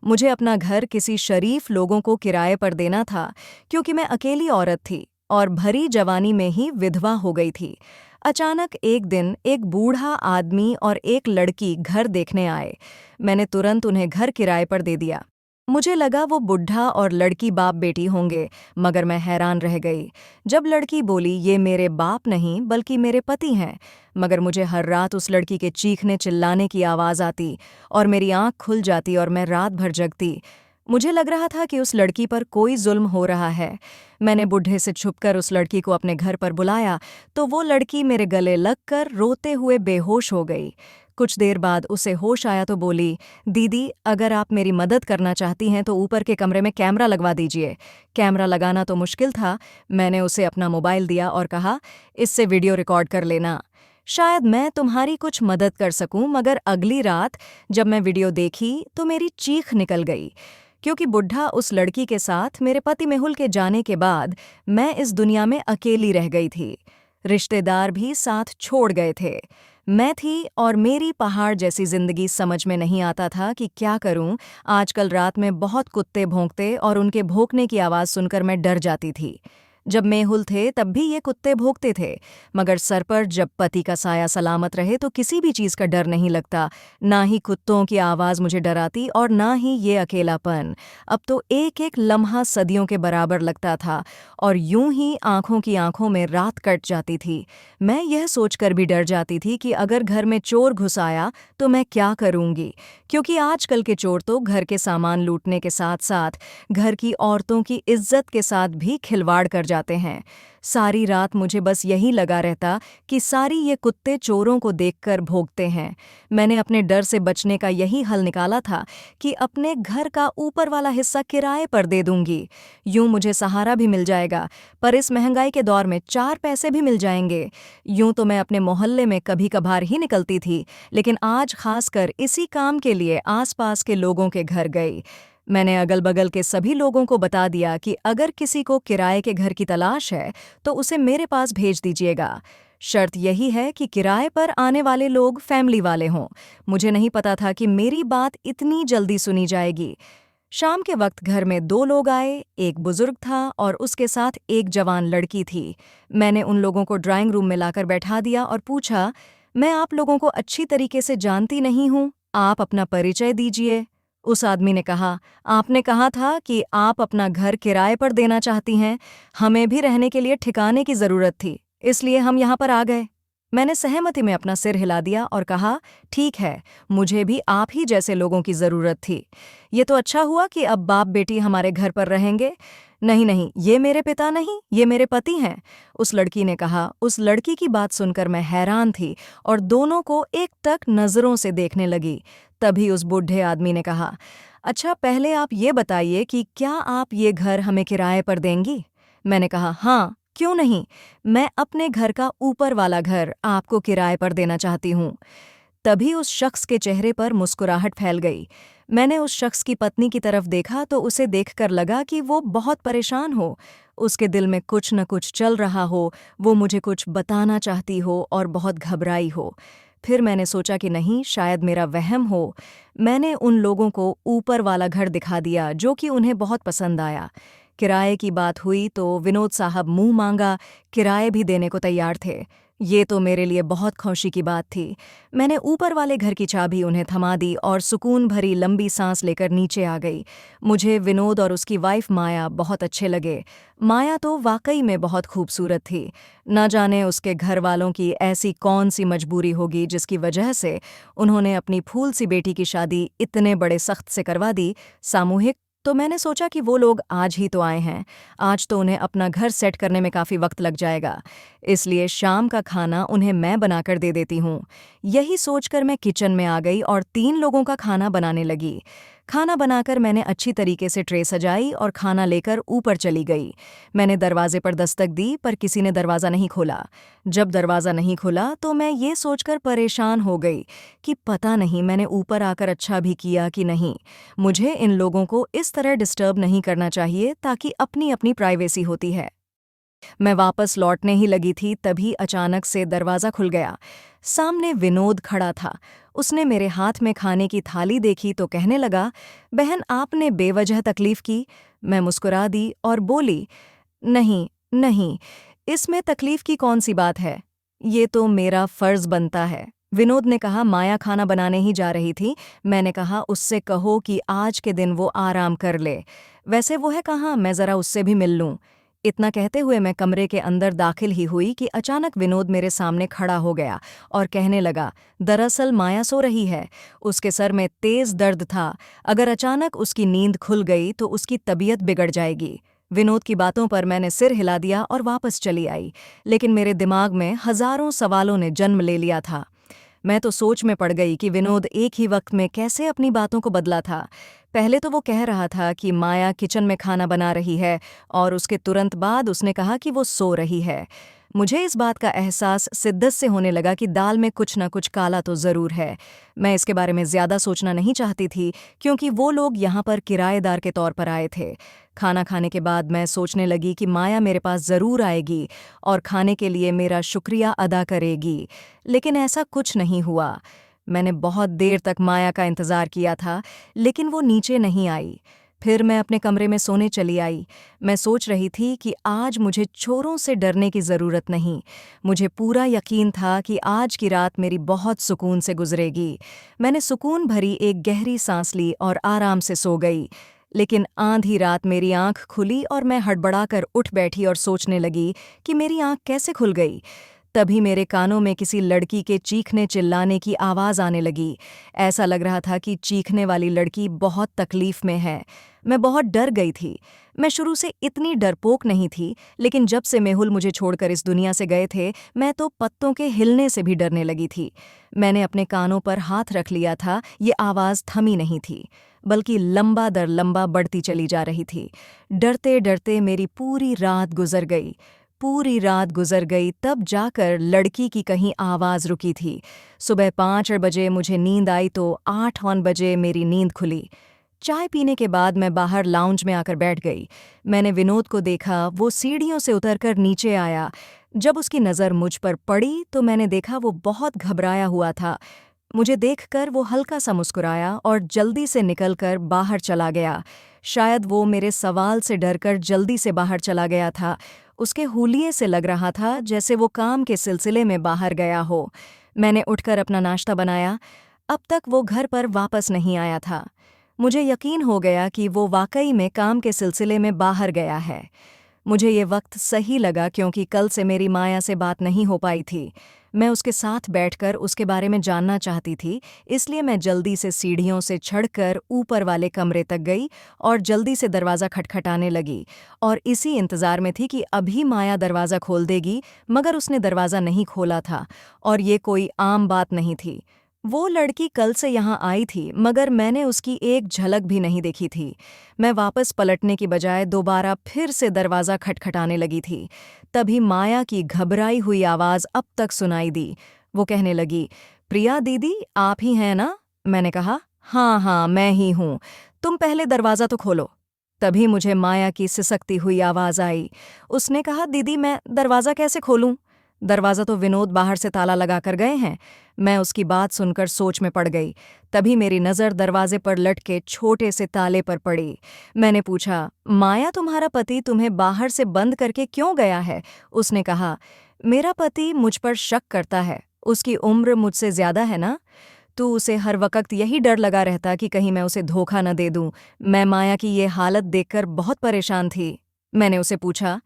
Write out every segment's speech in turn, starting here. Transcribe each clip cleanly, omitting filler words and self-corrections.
मुझे अपना घर किसी शरीफ लोगों को किराए पर देना था, क्योंकि मैं अकेली औरत थी और भरी जवानी में ही विधवा हो गई थी। अचानक एक दिन एक बूढ़ा आदमी और एक लड़की घर देखने आए। मैंने तुरंत उन्हें घर किराए पर दे दिया। मुझे लगा वो बुढ़ा और लड़की बाप बेटी होंगे, मगर मैं हैरान रह गई जब लड़की बोली, ये मेरे बाप नहीं बल्कि मेरे पति हैं। मगर मुझे हर रात उस लड़की के चीखने चिल्लाने की आवाज़ आती और मेरी आंख खुल जाती और मैं रात भर जगती। मुझे लग रहा था कि उस लड़की पर कोई जुल्म हो रहा है। मैंने बूढ़े से छुपकर उस लड़की को अपने घर पर बुलाया तो वो लड़की मेरे गले लगकर रोते हुए बेहोश हो गई। कुछ देर बाद उसे होश आया तो बोली, दीदी, अगर आप मेरी मदद करना चाहती हैं तो ऊपर के कमरे में कैमरा लगवा दीजिए। कैमरा लगाना तो मुश्किल था। मैंने उसे अपना मोबाइल दिया और कहा, इससे वीडियो रिकॉर्ड कर लेना। शायद मैं तुम्हारी कुछ मदद कर सकूं, मगर अगली रात जब मैं वीडियो देखी तो मेरी चीख निकल गई, क्योंकि बुढ़ा उस लड़की के साथ मेरे पति मेहुल के जाने के बाद मैं इस दुनिया में अकेली रह गई थी। रिश्तेदार भी साथ छोड़ गए थे। मैं थी और मेरी पहाड़ जैसी जिंदगी। समझ में नहीं आता था कि क्या करूं। आजकल रात में बहुत कुत्ते भौंकते और उनके भौंकने की आवाज़ सुनकर मैं डर जाती थी। जब मेहुल थे तब भी ये कुत्ते भौंकते थे, मगर सर पर जब पति का साया सलामत रहे तो किसी भी चीज़ का डर नहीं लगता। ना ही कुत्तों की आवाज़ मुझे डराती और ना ही ये अकेलापन। अब तो एक एक लम्हा सदियों के बराबर लगता था और यूं ही आंखों की आंखों में रात कट जाती थी। मैं यह सोचकर भी डर जाती थी कि अगर घर में चोर घुस आया तो मैं क्या करूंगी, क्योंकि आजकल के चोर तो घर के सामान लूटने के साथ साथ घर की औरतों की इज्जत के साथ भी खिलवाड़ कर जाते हैं। सारी रात मुझे बस यही लगा रहता कि सारी ये कुत्ते चोरों को देखकर भौंकते हैं। मैंने अपने डर से बचने का यही हल निकाला था कि अपने घर का ऊपर वाला हिस्सा किराए पर दे दूंगी। यूं मुझे सहारा भी मिल जाएगा, पर इस महंगाई के दौर में 4 पैसे भी मिल जाएंगे। यूं तो मैं अपने मोहल्ले में कभी कभार ही निकलती थी, लेकिन आज खासकर इसी काम के लिए आसपास के लोगों के घर गई। मैंने अगल बगल के सभी लोगों को बता दिया कि अगर किसी को किराए के घर की तलाश है तो उसे मेरे पास भेज दीजिएगा। शर्त यही है कि किराए पर आने वाले लोग फैमिली वाले हों। मुझे नहीं पता था कि मेरी बात इतनी जल्दी सुनी जाएगी। शाम के वक्त घर में 2 लोग आए, एक बुजुर्ग था और उसके साथ एक जवान लड़की थी। मैंने उन लोगों को ड्राइंग रूम में लाकर बैठा दिया और पूछा, मैं आप लोगों को अच्छी तरीके से जानती नहीं हूँ, आप अपना परिचय दीजिए। उस आदमी ने कहा, आपने कहा था कि आप अपना घर किराए पर देना चाहती हैं। हमें भी रहने के लिए ठिकाने की जरूरत थी, इसलिए हम यहाँ पर आ गए। मैंने सहमति में अपना सिर हिला दिया और कहा, ठीक है, मुझे भी आप ही जैसे लोगों की जरूरत थी। ये तो अच्छा हुआ कि अब बाप बेटी हमारे घर पर रहेंगे। नहीं नहीं, ये मेरे पिता नहीं, ये मेरे पति हैं, उस लड़की ने कहा। उस लड़की की बात सुनकर मैं हैरान थी और दोनों को एकटक नजरों से देखने लगी। तभी उस बूढ़े आदमी ने कहा, अच्छा, पहले आप ये बताइए कि क्या आप ये घर हमें किराए पर देंगी? मैंने कहा, हाँ, क्यों नहीं, मैं अपने घर का ऊपर वाला घर आपको किराए पर देना चाहती हूँ। तभी उस शख्स के चेहरे पर मुस्कुराहट फैल गई। मैंने उस शख्स की पत्नी की तरफ देखा तो उसे देखकर लगा कि वो बहुत परेशान हो। उसके दिल में कुछ न कुछ चल रहा हो, वो मुझे कुछ बताना चाहती हो और बहुत घबराई हो। फिर मैंने सोचा कि नहीं, शायद मेरा वहम हो। मैंने उन लोगों को ऊपर वाला घर दिखा दिया जो कि उन्हें बहुत पसंद आया। किराए की बात हुई तो विनोद साहब मुंह मांगा किराए भी देने को तैयार थे। ये तो मेरे लिए बहुत खुशी की बात थी। मैंने ऊपर वाले घर की चाबी उन्हें थमा दी और सुकून भरी लंबी सांस लेकर नीचे आ गई। मुझे विनोद और उसकी वाइफ माया बहुत अच्छे लगे। माया तो वाकई में बहुत खूबसूरत थी। न जाने उसके घर वालों की ऐसी कौन सी मजबूरी होगी जिसकी वजह से उन्होंने अपनी फूल सी बेटी की शादी इतने बड़े सख्त से करवा दी, सामूहिक। तो मैंने सोचा कि वो लोग आज ही तो आए हैं, आज तो उन्हें अपना घर सेट करने में काफ़ी वक्त लग जाएगा, इसलिए शाम का खाना उन्हें मैं बनाकर दे देती हूँ। यही सोचकर मैं किचन में आ गई और 3 लोगों का खाना बनाने लगी। खाना बनाकर मैंने अच्छी तरीके से ट्रे सजाई और खाना लेकर ऊपर चली गई। मैंने दरवाजे पर दस्तक दी पर किसी ने दरवाज़ा नहीं खोला। जब दरवाज़ा नहीं खुला तो मैं ये सोचकर परेशान हो गई कि पता नहीं मैंने ऊपर आकर अच्छा भी किया कि नहीं। मुझे इन लोगों को इस तरह डिस्टर्ब नहीं करना चाहिए, ताकि अपनी अपनी प्राइवेसी होती है। मैं वापस लौटने ही लगी थी तभी अचानक से दरवाज़ा खुल गया। सामने विनोद खड़ा था। उसने मेरे हाथ में खाने की थाली देखी तो कहने लगा, बहन आपने बेवजह तकलीफ की। मैं मुस्कुरा दी और बोली, नहीं, नहीं, इसमें तकलीफ की कौन सी बात है? ये तो मेरा फर्ज बनता है। विनोद ने कहा, माया खाना बनाने ही जा रही थी। मैंने कहा, उससे कहो कि आज के दिन वो आराम कर ले। वैसे वो है कहाँ, मैं ज़रा उससे भी मिल लूँ। इतना कहते हुए मैं कमरे के अंदर दाखिल ही हुई कि अचानक विनोद मेरे सामने खड़ा हो गया और कहने लगा, दरअसल माया सो रही है। उसके सर में तेज दर्द था। अगर अचानक उसकी नींद खुल गई तो उसकी तबीयत बिगड़ जाएगी। विनोद की बातों पर मैंने सिर हिला दिया और वापस चली आई, लेकिन मेरे दिमाग में हजारों सवालों ने जन्म ले लिया था। मैं तो सोच में पड़ गई कि विनोद एक ही वक्त में कैसे अपनी बातों को बदला था। पहले तो वो कह रहा था कि माया किचन में खाना बना रही है और उसके तुरंत बाद उसने कहा कि वो सो रही है। मुझे इस बात का एहसास शिद्दत से होने लगा कि दाल में कुछ न कुछ काला तो ज़रूर है। मैं इसके बारे में ज़्यादा सोचना नहीं चाहती थी, क्योंकि वो लोग यहाँ पर किराएदार के तौर पर आए थे। खाना खाने के बाद मैं सोचने लगी कि माया मेरे पास ज़रूर आएगी और खाने के लिए मेरा शुक्रिया अदा करेगी, लेकिन ऐसा कुछ नहीं हुआ। मैंने बहुत देर तक माया का इंतज़ार किया था, लेकिन वो नीचे नहीं आई। फिर मैं अपने कमरे में सोने चली आई। मैं सोच रही थी कि आज मुझे चोरों से डरने की ज़रूरत नहीं। मुझे पूरा यकीन था कि आज की रात मेरी बहुत सुकून से गुजरेगी। मैंने सुकून भरी एक गहरी सांस ली और आराम से सो गई। लेकिन आधी रात मेरी आंख खुली और मैं हड़बड़ाकर उठ बैठी और सोचने लगी कि मेरी आंख कैसे खुल गई। तभी मेरे कानों में किसी लड़की के चीखने चिल्लाने की आवाज़ आने लगी। ऐसा लग रहा था कि चीखने वाली लड़की बहुत तकलीफ में है। मैं बहुत डर गई थी। मैं शुरू से इतनी डरपोक नहीं थी, लेकिन जब से मेहुल मुझे छोड़कर इस दुनिया से गए थे, मैं तो पत्तों के हिलने से भी डरने लगी थी। मैंने अपने कानों पर हाथ रख लिया था, ये आवाज़ थमी नहीं थी, बल्कि लंबा दर लंबा बढ़ती चली जा रही थी। डरते डरते मेरी पूरी रात गुजर गई। पूरी रात गुजर गई, तब जाकर लड़की की कहीं आवाज़ रुकी थी। सुबह 5 बजे मुझे नींद आई तो 8 बजे मेरी नींद खुली। चाय पीने के बाद मैं बाहर लाउंज में आकर बैठ गई। मैंने विनोद को देखा, वो सीढ़ियों से उतरकर नीचे आया। जब उसकी नज़र मुझ पर पड़ी तो मैंने देखा वो बहुत घबराया हुआ था। मुझे देखकर वो हल्का सा मुस्कुराया और जल्दी से निकलकर बाहर चला गया। शायद वो मेरे सवाल से डरकर जल्दी से बाहर चला गया था। उसके हुलिये से लग रहा था जैसे वो काम के सिलसिले में बाहर गया हो। मैंने उठकर अपना नाश्ता बनाया। अब तक वो घर पर वापस नहीं आया था। मुझे यकीन हो गया कि वो वाकई में काम के सिलसिले में बाहर गया है। मुझे ये वक्त सही लगा, क्योंकि कल से मेरी माया से बात नहीं हो पाई थी। मैं उसके साथ बैठकर उसके बारे में जानना चाहती थी, इसलिए मैं जल्दी से सीढ़ियों से चढ़कर ऊपर वाले कमरे तक गई और जल्दी से दरवाज़ा खटखटाने लगी और इसी इंतज़ार में थी कि अभी माया दरवाज़ा खोल देगी, मगर उसने दरवाज़ा नहीं खोला था और ये कोई आम बात नहीं थी। वो लड़की कल से यहाँ आई थी, मगर मैंने उसकी एक झलक भी नहीं देखी थी। मैं वापस पलटने की बजाय दोबारा फिर से दरवाज़ा खटखटाने लगी थी। तभी माया की घबराई हुई आवाज़ अब तक सुनाई दी। वो कहने लगी, प्रिया दीदी आप ही हैं ना? मैंने कहा, हाँ हाँ मैं ही हूँ। तुम पहले दरवाज़ा तो खोलो। तभी मुझे माया की सिसकती हुई आवाज़ आई। उसने कहा, दीदी मैं दरवाज़ा कैसे खोलूँ? दरवाज़ा तो विनोद बाहर से ताला लगाकर गए हैं। मैं उसकी बात सुनकर सोच में पड़ गई। तभी मेरी नज़र दरवाजे पर लटके छोटे से ताले पर पड़ी। मैंने पूछा, माया तुम्हारा पति तुम्हें बाहर से बंद करके क्यों गया है? उसने कहा, मेरा पति मुझ पर शक करता है। उसकी उम्र मुझसे ज़्यादा है ना, तो उसे हर वक्त यही डर लगा रहता कि कहीं मैं उसे धोखा न दे दूं। मैं माया की ये हालत देखकर बहुत परेशान थी। मैंने उसे पूछा,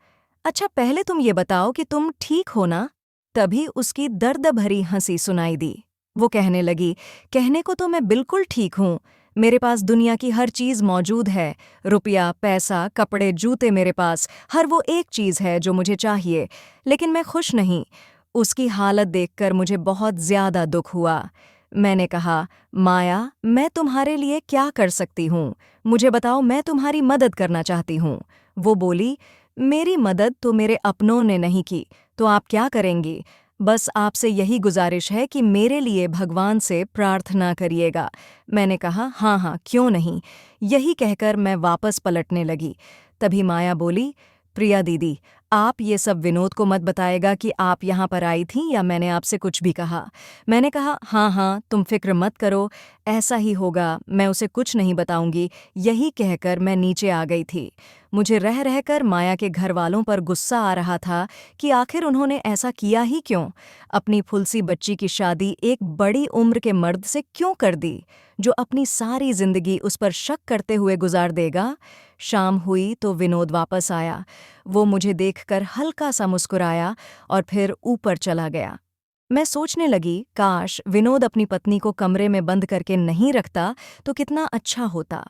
अच्छा पहले तुम ये बताओ कि तुम ठीक हो ना? तभी उसकी दर्द भरी हंसी सुनाई दी। वो कहने लगी, कहने को तो मैं बिल्कुल ठीक हूँ। मेरे पास दुनिया की हर चीज़ मौजूद है। रुपया, पैसा, कपड़े, जूते, मेरे पास हर वो एक चीज़ है जो मुझे चाहिए, लेकिन मैं खुश नहीं। उसकी हालत देखकर मुझे बहुत ज़्यादा दुख हुआ। मैंने कहा, माया मैं तुम्हारे लिए क्या कर सकती हूँ? मुझे बताओ, मैं तुम्हारी मदद करना चाहती हूँ। वो बोली, मेरी मदद तो मेरे अपनों ने नहीं की, तो आप क्या करेंगी? बस आपसे यही गुजारिश है कि मेरे लिए भगवान से प्रार्थना करिएगा। मैंने कहा, हाँ हाँ क्यों नहीं। यही कहकर मैं वापस पलटने लगी। तभी माया बोली, प्रिया दीदी आप ये सब विनोद को मत बताएगा कि आप यहाँ पर आई थीं या मैंने आपसे कुछ भी कहा। मैंने कहा, हाँ हाँ, तुम फिक्र मत करो, ऐसा ही होगा, मैं उसे कुछ नहीं बताऊंगी। यही कहकर मैं नीचे आ गई थी। मुझे रह रहकर माया के घर वालों पर गुस्सा आ रहा था कि आखिर उन्होंने ऐसा किया ही क्यों। अपनी फुलसी बच्ची की शादी एक बड़ी उम्र के मर्द से क्यों कर दी, जो अपनी सारी जिंदगी उस पर शक करते हुए गुजार देगा। शाम हुई तो विनोद वापस आया। वो मुझे देखकर हल्का सा मुस्कुराया और फिर ऊपर चला गया। मैं सोचने लगी, काश विनोद अपनी पत्नी को कमरे में बंद करके नहीं रखता तो कितना अच्छा होता।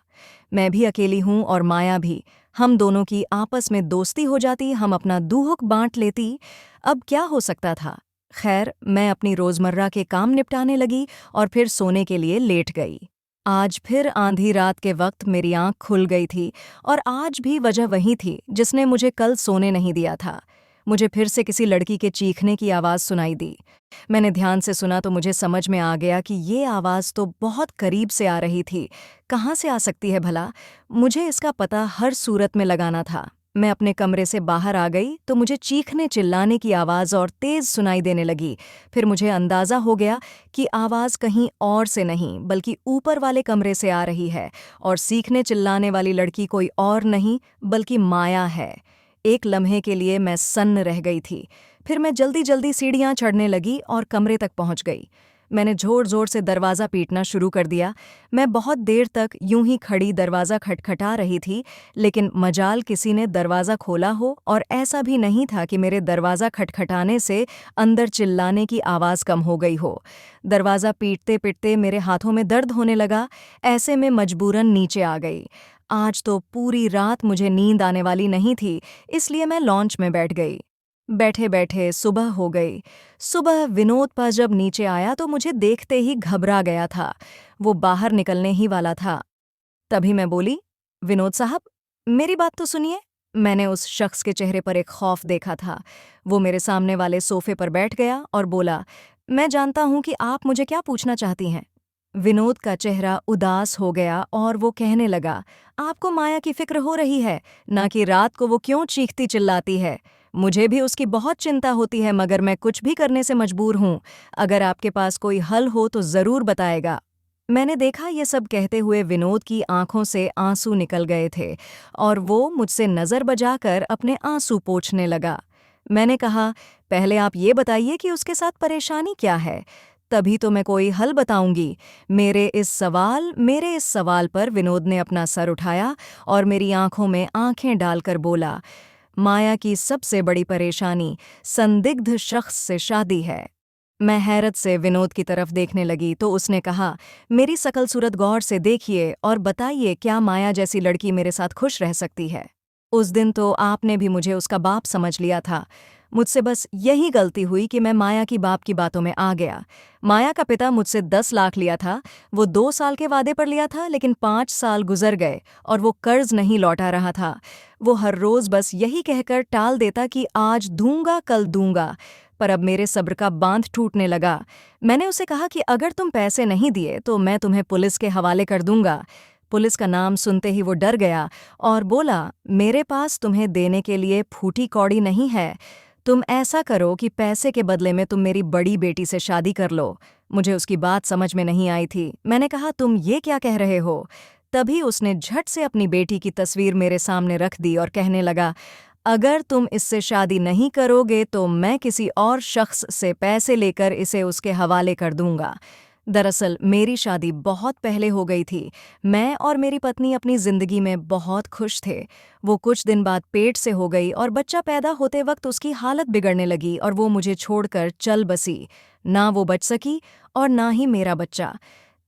मैं भी अकेली हूं और माया भी। हम दोनों की आपस में दोस्ती हो जाती, हम अपना दुख बांट लेती। अब क्या हो सकता था। खैर, मैं अपनी रोजमर्रा के काम निपटाने लगी और फिर सोने के लिए लेट गई। आज फिर आंधी रात के वक्त मेरी आंख खुल गई थी और आज भी वजह वही थी जिसने मुझे कल सोने नहीं दिया था। मुझे फिर से किसी लड़की के चीखने की आवाज़ सुनाई दी। मैंने ध्यान से सुना तो मुझे समझ में आ गया कि ये आवाज़ तो बहुत करीब से आ रही थी। कहाँ से आ सकती है भला? मुझे इसका पता हर सूरत में लगाना था। मैं अपने कमरे से बाहर आ गई तो मुझे चीखने चिल्लाने की आवाज़ और तेज़ सुनाई देने लगी। फिर मुझे अंदाज़ा हो गया कि आवाज़ कहीं और से नहीं बल्कि ऊपर वाले कमरे से आ रही है, और सीखने चिल्लाने वाली लड़की कोई और नहीं बल्कि माया है। एक लम्हे के लिए मैं सन्न रह गई थी। फिर मैं जल्दी जल्दी सीढ़ियाँ चढ़ने लगी और कमरे तक पहुँच गई। मैंने ज़ोर ज़ोर से दरवाज़ा पीटना शुरू कर दिया। मैं बहुत देर तक यूं ही खड़ी दरवाज़ा खटखटा रही थी, लेकिन मजाल किसी ने दरवाज़ा खोला हो, और ऐसा भी नहीं था कि मेरे दरवाज़ा खटखटाने से अंदर चिल्लाने की आवाज़ कम हो गई हो। दरवाज़ा पीटते पीटते मेरे हाथों में दर्द होने लगा। ऐसे में मजबूरन नीचे आ गई। आज तो पूरी रात मुझे नींद आने वाली नहीं थी, इसलिए मैं लॉन्च में बैठ गई। बैठे बैठे सुबह हो गई। सुबह विनोद पर जब नीचे आया तो मुझे देखते ही घबरा गया था। वो बाहर निकलने ही वाला था। तभी मैं बोली, विनोद साहब, मेरी बात तो सुनिए। मैंने उस शख्स के चेहरे पर एक खौफ देखा था। वो मेरे सामने वाले सोफे पर बैठ गया और बोला, मैं जानता हूं कि आप मुझे क्या पूछना चाहती हैं। विनोद का चेहरा उदास हो गया और वो कहने लगा, आपको माया की फिक्र हो रही है, ना कि रात को वो क्यों चीखती चिल्लाती है। मुझे भी उसकी बहुत चिंता होती है, मगर मैं कुछ भी करने से मजबूर हूं। अगर आपके पास कोई हल हो तो जरूर बताएगा। मैंने देखा ये सब कहते हुए विनोद की आंखों से आंसू निकल गए थे और वो मुझसे नज़र बजाकर अपने आंसू पोंछने लगा। मैंने कहा, पहले आप ये बताइए कि उसके साथ परेशानी क्या है, तभी तो मैं कोई हल बताऊंगी। मेरे इस सवाल पर विनोद ने अपना सर उठाया और मेरी आंखों में आंखें डालकर बोला, माया की सबसे बड़ी परेशानी संदिग्ध शख्स से शादी है। मैं हैरत से विनोद की तरफ देखने लगी तो उसने कहा, मेरी शकल सूरत गौर से देखिए और बताइए, क्या माया जैसी लड़की मेरे साथ खुश रह सकती है? उस दिन तो आपने भी मुझे उसका बाप समझ लिया था। मुझसे बस यही गलती हुई कि मैं माया की बाप की बातों में आ गया। माया का पिता मुझसे 10 लाख लिया था। वो 2 साल के वादे पर लिया था, लेकिन 5 साल गुजर गए और वो कर्ज नहीं लौटा रहा था। वो हर रोज बस यही कहकर टाल देता कि आज दूंगा कल दूंगा, पर अब मेरे सब्र का बांध टूटने लगा। मैंने उसे कहा कि अगर तुम पैसे नहीं दिए तो मैं तुम्हें पुलिस के हवाले कर दूंगा। पुलिस का नाम सुनते ही वो डर गया और बोला, मेरे पास तुम्हें देने के लिए फूटी कौड़ी नहीं है। तुम ऐसा करो कि पैसे के बदले में तुम मेरी बड़ी बेटी से शादी कर लो। मुझे उसकी बात समझ में नहीं आई थी। मैंने कहा, तुम ये क्या कह रहे हो? तभी उसने झट से अपनी बेटी की तस्वीर मेरे सामने रख दी और कहने लगा, अगर तुम इससे शादी नहीं करोगे तो मैं किसी और शख्स से पैसे लेकर इसे उसके हवाले कर दूंगा। दरअसल मेरी शादी बहुत पहले हो गई थी। मैं और मेरी पत्नी अपनी जिंदगी में बहुत खुश थे। वो कुछ दिन बाद पेट से हो गई और बच्चा पैदा होते वक्त उसकी हालत बिगड़ने लगी और वो मुझे छोड़कर चल बसी। ना वो बच सकी और ना ही मेरा बच्चा।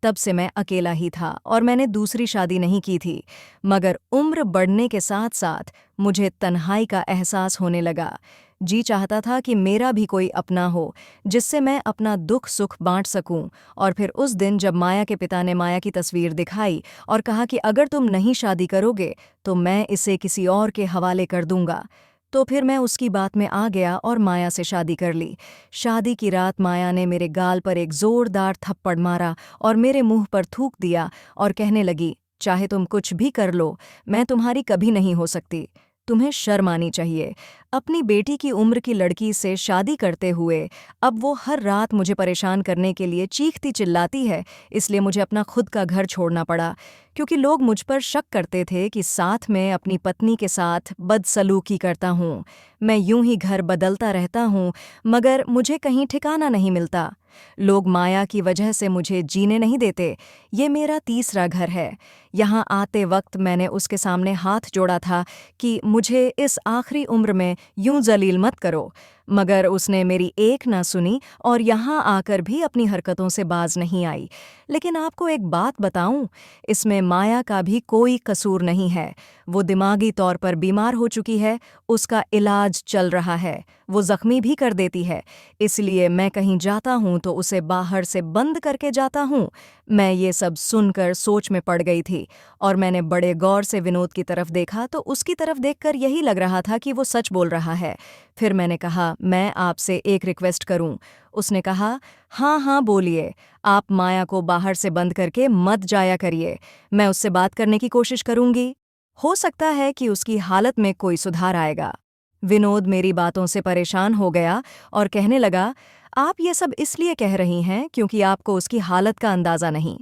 तब से मैं अकेला ही था और मैंने दूसरी शादी नहीं की थी। मगर उम्र बढ़ने के साथ साथ मुझे तन्हाई का एहसास होने लगा। जी चाहता था कि मेरा भी कोई अपना हो जिससे मैं अपना दुख सुख बांट सकूं। और फिर उस दिन जब माया के पिता ने माया की तस्वीर दिखाई और कहा कि अगर तुम नहीं शादी करोगे तो मैं इसे किसी और के हवाले कर दूंगा, तो फिर मैं उसकी बात में आ गया और माया से शादी कर ली। शादी की रात माया ने मेरे गाल पर एक जोरदार थप्पड़ मारा और मेरे मुंह पर थूक दिया और कहने लगी, चाहे तुम कुछ भी कर लो, मैं तुम्हारी कभी नहीं हो सकती। तुम्हें शर्म आनी चाहिए। अपनी बेटी की उम्र की लड़की से शादी करते हुए अब वो हर रात मुझे परेशान करने के लिए चीखती चिल्लाती है, इसलिए मुझे अपना खुद का घर छोड़ना पड़ा, क्योंकि लोग मुझ पर शक करते थे कि साथ में अपनी पत्नी के साथ बदसलूकी करता हूँ। मैं यूं ही घर बदलता रहता हूँ, मगर मुझे कहीं ठिकाना नहीं मिलता। लोग माया की वजह से मुझे जीने नहीं देते। ये मेरा तीसरा घर है। यहाँ आते वक्त मैंने उसके सामने हाथ जोड़ा था कि मुझे इस आखिरी उम्र में यूं जलील मत करो, मगर उसने मेरी एक ना सुनी और यहाँ आकर भी अपनी हरकतों से बाज नहीं आई। लेकिन आपको एक बात बताऊं, इसमें माया का भी कोई कसूर नहीं है। वो दिमागी तौर पर बीमार हो चुकी है, उसका इलाज चल रहा है, वो जख्मी भी कर देती है। इसलिए मैं कहीं जाता हूँ तो उसे बाहर से बंद करके जाता हूँ। मैं ये सब सुनकर सोच में पड़ गई थी और मैंने बड़े गौर से विनोद की तरफ देखा तो उसकी तरफ देखकर यही लग रहा था कि वो सच बोल रहा है। फिर मैंने कहा, मैं आपसे एक रिक्वेस्ट करूं? उसने कहा, हाँ हाँ बोलिए। आप माया को बाहर से बंद करके मत जाया करिए। मैं उससे बात करने की कोशिश करूंगी। हो सकता है कि उसकी हालत में कोई सुधार आएगा। विनोद मेरी बातों से परेशान हो गया और कहने लगा, आप ये सब इसलिए कह रही हैं क्योंकि आपको उसकी हालत का अंदाज़ा नहीं।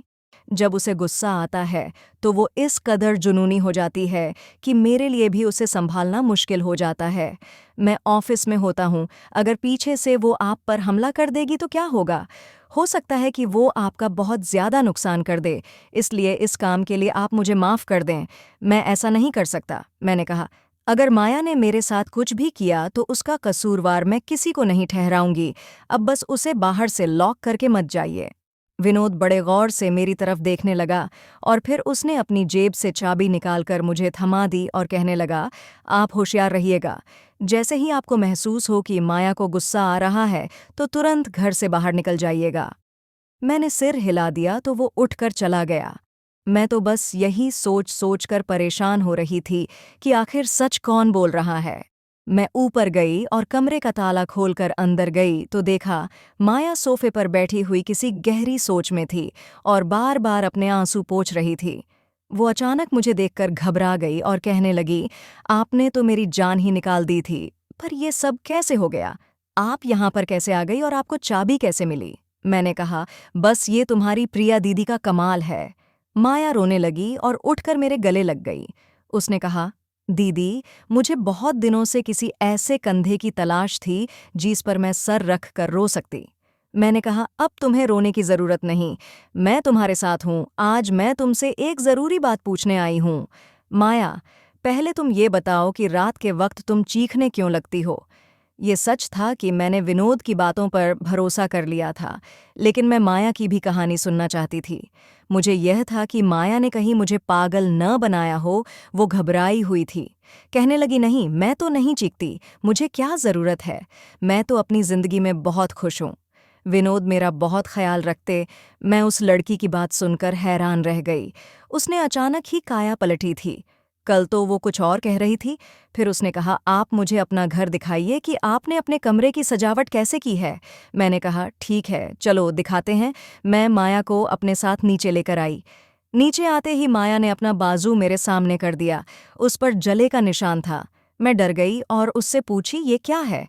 जब उसे गुस्सा आता है तो वो इस कदर जुनूनी हो जाती है कि मेरे लिए भी उसे संभालना मुश्किल हो जाता है। मैं ऑफिस में होता हूँ, अगर पीछे से वो आप पर हमला कर देगी तो क्या होगा? हो सकता है कि वो आपका बहुत ज़्यादा नुकसान कर दे, इसलिए इस काम के लिए आप मुझे माफ़ कर दें। मैं ऐसा नहीं कर सकता, मैंने कहा। अगर माया ने मेरे साथ कुछ भी किया तो उसका कसूरवार मैं किसी को नहीं ठहराऊंगी। अब बस उसे बाहर से लॉक करके मत जाइए। विनोद बड़े गौर से मेरी तरफ देखने लगा और फिर उसने अपनी जेब से चाबी निकालकर मुझे थमा दी और कहने लगा, आप होशियार रहिएगा। जैसे ही आपको महसूस हो कि माया को गुस्सा आ रहा है तो तुरंत घर से बाहर निकल जाइएगा। मैंने सिर हिला दिया तो वो उठकर चला गया। मैं तो बस यही सोच सोच कर परेशान हो रही थी कि आखिर सच कौन बोल रहा है। मैं ऊपर गई और कमरे का ताला खोलकर अंदर गई तो देखा माया सोफे पर बैठी हुई किसी गहरी सोच में थी और बार बार अपने आंसू पोंछ रही थी। वो अचानक मुझे देखकर घबरा गई और कहने लगी, आपने तो मेरी जान ही निकाल दी थी, पर ये सब कैसे हो गया? आप यहाँ पर कैसे आ गई और आपको चाबी कैसे मिली? मैंने कहा, बस ये तुम्हारी प्रिया दीदी का कमाल है। माया रोने लगी और उठकर मेरे गले लग गई। उसने कहा, दीदी, मुझे बहुत दिनों से किसी ऐसे कंधे की तलाश थी जिस पर मैं सर रख कर रो सकती। मैंने कहा, अब तुम्हें रोने की जरूरत नहीं, मैं तुम्हारे साथ हूँ। आज मैं तुमसे एक जरूरी बात पूछने आई हूँ। माया, पहले तुम ये बताओ कि रात के वक्त तुम चीखने क्यों लगती हो? ये सच था कि मैंने विनोद की बातों पर भरोसा कर लिया था, लेकिन मैं माया की भी कहानी सुनना चाहती थी। मुझे यह था कि माया ने कहीं मुझे पागल न बनाया हो। वो घबराई हुई थी, कहने लगी, नहीं, मैं तो नहीं चीखती, मुझे क्या ज़रूरत है, मैं तो अपनी ज़िंदगी में बहुत खुश हूँ। विनोद मेरा बहुत ख्याल रखते। मैं उस लड़की की बात सुनकर हैरान रह गई। उसने अचानक ही काया पलटी थी। कल तो वो कुछ और कह रही थी, फिर उसने कहा, आप मुझे अपना घर दिखाइए कि आपने अपने कमरे की सजावट कैसे की है। मैंने कहा, ठीक है, चलो दिखाते हैं। मैं माया को अपने साथ नीचे लेकर आई। नीचे आते ही माया ने अपना बाजू मेरे सामने कर दिया। उस पर जले का निशान था। मैं डर गई और उससे पूछी, ये क्या है?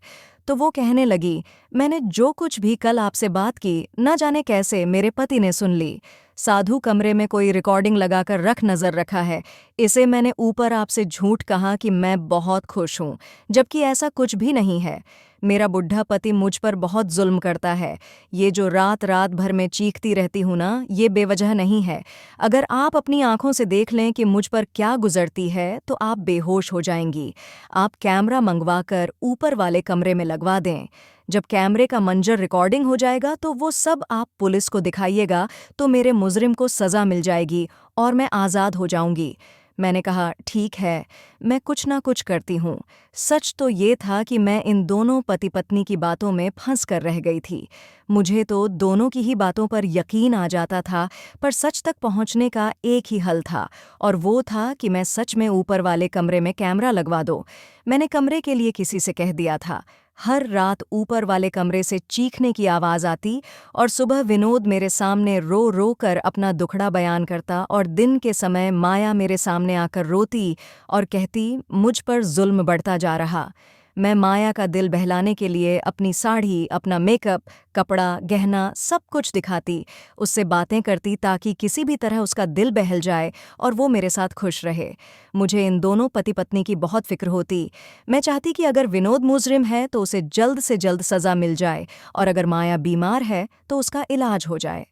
तो वो कहने लगी, मैंने जो कुछ भी कल आपसे बात की, न जाने कैसे मेरे पति ने सुन ली। साधु कमरे में कोई रिकॉर्डिंग लगाकर रख नजर रखा है। इसे मैंने ऊपर आपसे झूठ कहा कि मैं बहुत खुश हूँ, जबकि ऐसा कुछ भी नहीं है। मेरा बुढ़ा पति मुझ पर बहुत जुल्म करता है। ये जो रात रात भर में चीखती रहती हूँ ना, ये बेवजह नहीं है। अगर आप अपनी आंखों से देख लें कि मुझ पर क्या गुजरती है तो आप बेहोश हो जाएंगी। आप कैमरा मंगवाकर ऊपर वाले कमरे में लगवा दें। जब कैमरे का मंजर रिकॉर्डिंग हो जाएगा तो वो सब आप पुलिस को दिखाइएगा, तो मेरे मुजरिम को सज़ा मिल जाएगी और मैं आज़ाद हो जाऊंगी। मैंने कहा, ठीक है, मैं कुछ ना कुछ करती हूँ। सच तो ये था कि मैं इन दोनों पति पत्नी की बातों में फंस कर रह गई थी। मुझे तो दोनों की ही बातों पर यकीन आ जाता था, पर सच तक पहुँचने का एक ही हल था, और वो था कि मैं सच में ऊपर वाले कमरे में कैमरा लगवा दो। मैंने कमरे के लिए किसी से कह दिया था। हर रात ऊपर वाले कमरे से चीखने की आवाज़ आती और सुबह विनोद मेरे सामने रो रो कर अपना दुखड़ा बयान करता और दिन के समय माया मेरे सामने आकर रोती और कहती मुझ पर जुल्म बढ़ता जा रहा। मैं माया का दिल बहलाने के लिए अपनी साड़ी, अपना मेकअप, कपड़ा, गहना सब कुछ दिखाती, उससे बातें करती ताकि किसी भी तरह उसका दिल बहल जाए और वो मेरे साथ खुश रहे। मुझे इन दोनों पति पत्नी की बहुत फिक्र होती। मैं चाहती कि अगर विनोद मुजरिम है तो उसे जल्द से जल्द सज़ा मिल जाए और अगर माया बीमार है तो उसका इलाज हो जाए।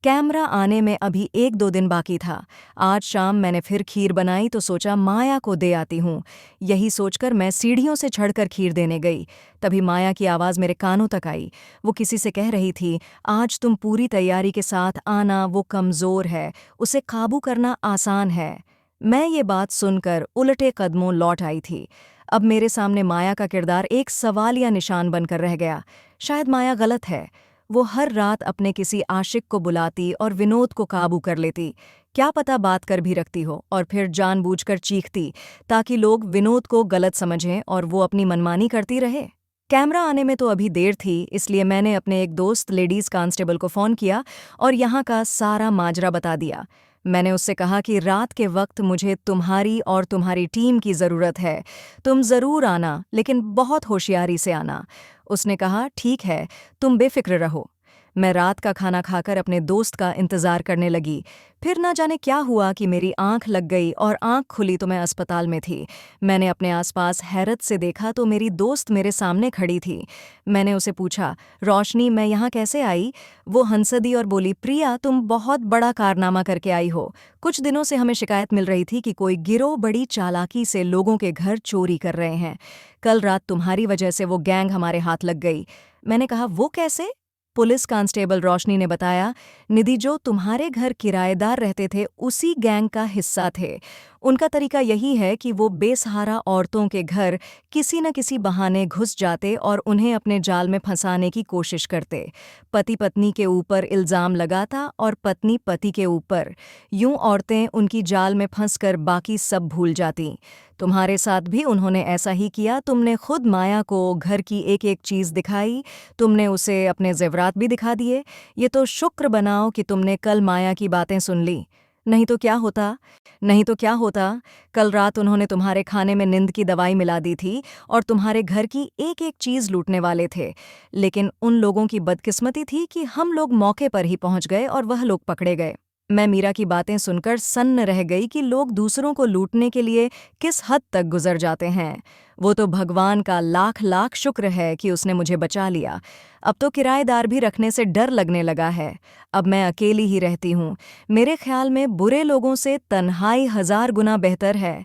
कैमरा आने में अभी 1-2 दिन बाकी था। आज शाम मैंने फिर खीर बनाई तो सोचा माया को दे आती हूँ। यही सोचकर मैं सीढ़ियों से चढ़कर खीर देने गई। तभी माया की आवाज़ मेरे कानों तक आई। वो किसी से कह रही थी, आज तुम पूरी तैयारी के साथ आना, वो कमज़ोर है, उसे काबू करना आसान है। मैं ये बात सुनकर उलटे कदमों लौट आई थी। अब मेरे सामने माया का किरदार एक सवालिया निशान बनकर रह गया। शायद माया गलत है। वो हर रात अपने किसी आशिक को बुलाती और विनोद को काबू कर लेती। क्या पता बात कर भी रखती हो और फिर जानबूझकर चीखती ताकि लोग विनोद को गलत समझें और वो अपनी मनमानी करती रहे। कैमरा आने में तो अभी देर थी, इसलिए मैंने अपने एक दोस्त लेडीज कांस्टेबल को फ़ोन किया और यहाँ का सारा माजरा बता दिया। मैंने उससे कहा कि रात के वक्त मुझे तुम्हारी और तुम्हारी टीम की ज़रूरत है। तुम ज़रूर आना, लेकिन बहुत होशियारी से आना। उसने कहा, ठीक है, तुम बेफिक्र रहो। मैं रात का खाना खाकर अपने दोस्त का इंतज़ार करने लगी। फिर ना जाने क्या हुआ कि मेरी आंख लग गई और आंख खुली तो मैं अस्पताल में थी। मैंने अपने आसपास हैरत से देखा तो मेरी दोस्त मेरे सामने खड़ी थी। मैंने उसे पूछा, रोशनी, मैं यहाँ कैसे आई? वो हंसदी और बोली, प्रिया, तुम बहुत बड़ा कारनामा करके आई हो। कुछ दिनों से हमें शिकायत मिल रही थी कि कोई गिरोह बड़ी चालाकी से लोगों के घर चोरी कर रहे हैं। कल रात तुम्हारी वजह से वो गैंग हमारे हाथ लग गई। मैंने कहा, वो कैसे? पुलिस कांस्टेबल रोशनी ने बताया, निधि, जो तुम्हारे घर किराएदार रहते थे उसी गैंग का हिस्सा थे। उनका तरीका यही है कि वो बेसहारा औरतों के घर किसी न किसी बहाने घुस जाते और उन्हें अपने जाल में फंसाने की कोशिश करते। पति पत्नी के ऊपर इल्ज़ाम लगाता और पत्नी पति के ऊपर। यूं औरतें उनकी जाल में फंसकर बाकी सब भूल जाती। तुम्हारे साथ भी उन्होंने ऐसा ही किया। तुमने खुद माया को घर की एक एक चीज़ दिखाई, तुमने उसे अपने ज़ेवरात भी दिखा दिए। ये तो शुक्र बनाओ कि तुमने कल माया की बातें सुन ली। नहीं तो क्या होता? नहीं तो क्या होता? कल रात उन्होंने तुम्हारे खाने में नींद की दवाई मिला दी थी और तुम्हारे घर की एक एक चीज़ लूटने वाले थे। लेकिन उन लोगों की बदकिस्मती थी कि हम लोग मौके पर ही पहुंच गए और वह लोग पकड़े गए। मैं मीरा की बातें सुनकर सन्न रह गई कि लोग दूसरों को लूटने के लिए किस हद तक गुजर जाते हैं। वो तो भगवान का लाख लाख शुक्र है कि उसने मुझे बचा लिया। अब तो किराएदार भी रखने से डर लगने लगा है। अब मैं अकेली ही रहती हूँ। मेरे ख्याल में बुरे लोगों से तन्हाई 1000 गुना बेहतर है।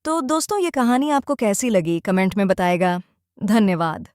तो दोस्तों, ये कहानी आपको कैसी लगी कमेंट में बताएगा। धन्यवाद।